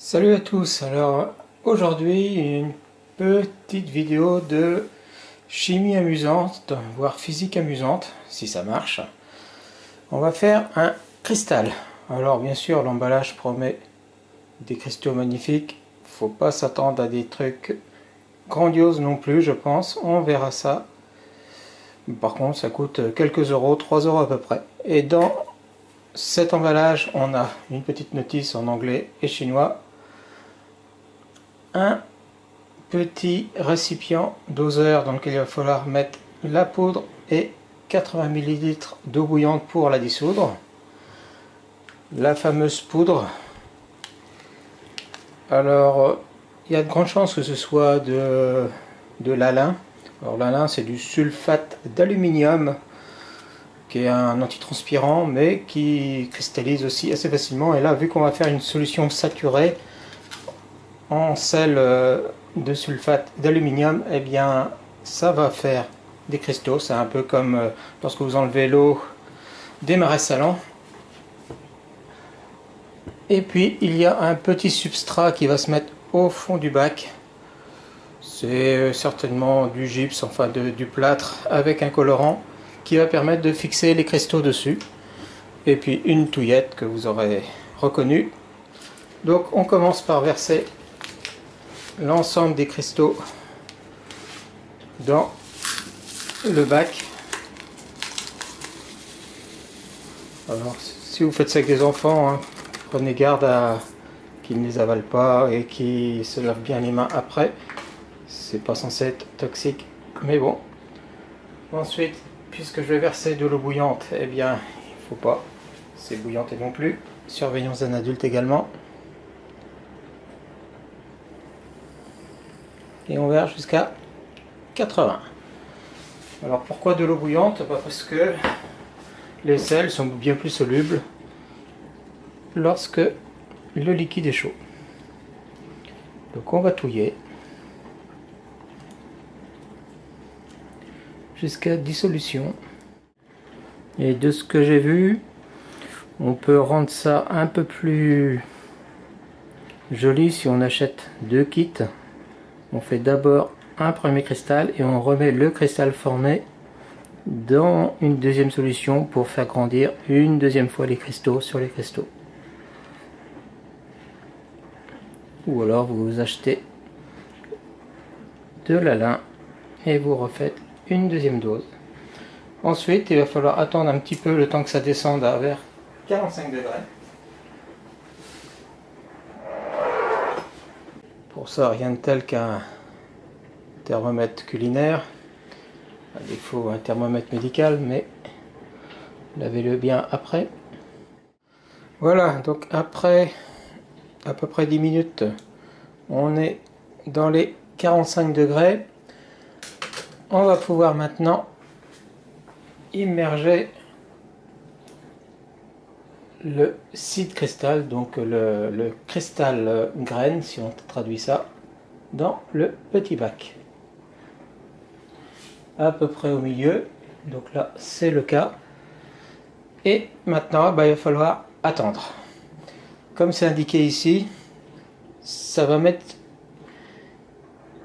Salut à tous, alors aujourd'hui une petite vidéo de chimie amusante, voire physique amusante, si ça marche. On va faire un cristal. Alors bien sûr l'emballage promet des cristaux magnifiques, faut pas s'attendre à des trucs grandioses non plus je pense, on verra ça. Par contre ça coûte quelques euros, 3 euros à peu près. Et dans cet emballage on a une petite notice en anglais et chinois, un petit récipient doseur dans lequel il va falloir mettre la poudre et 80 ml d'eau bouillante pour la dissoudre. La fameuse poudre. Alors, il y a de grandes chances que ce soit de l'alun. Alors l'alun c'est du sulfate d'aluminium qui est un antitranspirant mais qui cristallise aussi assez facilement. Et là, vu qu'on va faire une solution saturée en sel de sulfate d'aluminium, eh bien ça va faire des cristaux. C'est un peu comme lorsque vous enlevez l'eau des marais salants. Et puis il y a un petit substrat qui va se mettre au fond du bac. C'est certainement du gypse, enfin du plâtre avec un colorant qui va permettre de fixer les cristaux dessus. Et puis une touillette que vous aurez reconnue. Donc on commence par verser l'ensemble des cristaux dans le bac. Alors si vous faites ça avec des enfants, hein, prenez garde à qu'ils ne les avalent pas et qu'ils se lavent bien les mains après. C'est pas censé être toxique, mais bon. Ensuite, puisque je vais verser de l'eau bouillante, eh bien il faut pas, c'est bouillante et non plus. Surveillance d'un adulte également. Et on verse jusqu'à 80. Alors pourquoi de l'eau bouillante? Parce que les sels sont bien plus solubles lorsque le liquide est chaud. Donc on va touiller jusqu'à dissolution. Et de ce que j'ai vu, on peut rendre ça un peu plus joli si on achète deux kits. On fait d'abord un premier cristal et on remet le cristal formé dans une deuxième solution pour faire grandir une deuxième fois les cristaux sur les cristaux. Ou alors vous achetez de l'alun et vous refaites une deuxième dose. Ensuite, il va falloir attendre un petit peu le temps que ça descende à vers 45 degrés. Pour ça, rien de tel qu'un thermomètre culinaire, à défaut un thermomètre médical, mais lavez-le bien après. Voilà, donc après à peu près 10 minutes, on est dans les 45 degrés. On va pouvoir maintenant immerger le seed cristal, donc le cristal graine, si on traduit ça, dans le petit bac. À peu près au milieu, donc là c'est le cas. Et maintenant, il va falloir attendre. Comme c'est indiqué ici, ça va mettre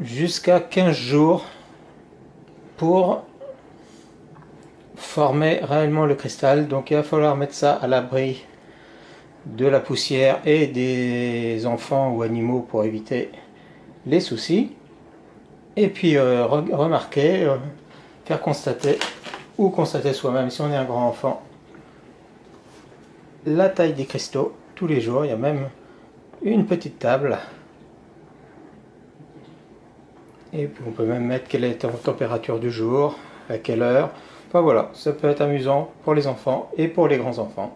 jusqu'à 15 jours pour former réellement le cristal. Donc il va falloir mettre ça à l'abri de la poussière et des enfants ou animaux pour éviter les soucis. Et puis remarquer, faire constater ou constater soi-même si on est un grand enfant la taille des cristaux tous les jours. Il y a même une petite table. Et puis on peut même mettre quelle est la température du jour, à quelle heure. Enfin voilà, ça peut être amusant pour les enfants et pour les grands enfants.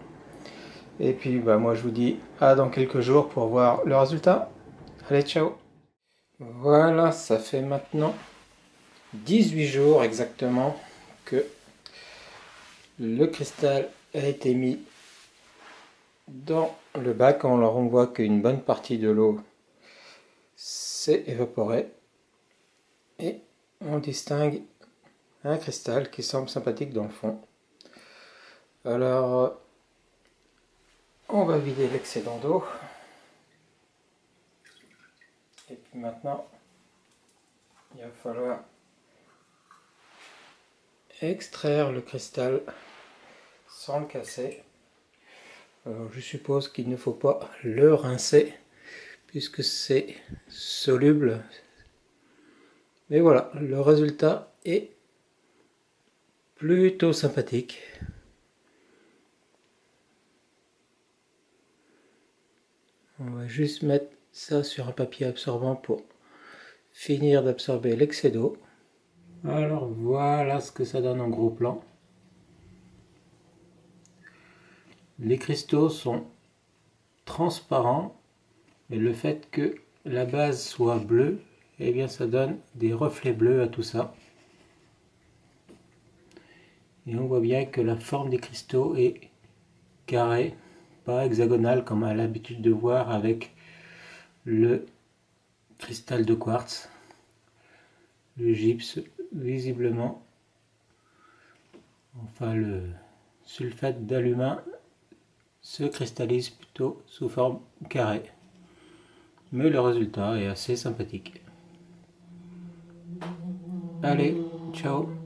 Et puis moi je vous dis à dans quelques jours pour voir le résultat. Allez, ciao! Voilà, ça fait maintenant 18 jours exactement que le cristal a été mis dans le bac. Alors on voit qu'une bonne partie de l'eau s'est évaporée. Et on distingue un cristal qui semble sympathique dans le fond. Alors on va vider l'excédent d'eau. Et puis maintenant, il va falloir extraire le cristal sans le casser. Alors, je suppose qu'il ne faut pas le rincer puisque c'est soluble. Mais voilà, le résultat est plutôt sympathique. On va juste mettre ça sur un papier absorbant pour finir d'absorber l'excès d'eau. Alors voilà ce que ça donne en gros plan. Les cristaux sont transparents, mais le fait que la base soit bleue, eh bien ça donne des reflets bleus à tout ça. Et on voit bien que la forme des cristaux est carrée, pas hexagonale comme on a l'habitude de voir avec le cristal de quartz. Le gypse, visiblement, enfin le sulfate d'alumin se cristallise plutôt sous forme carrée. Mais le résultat est assez sympathique. Allez, ciao!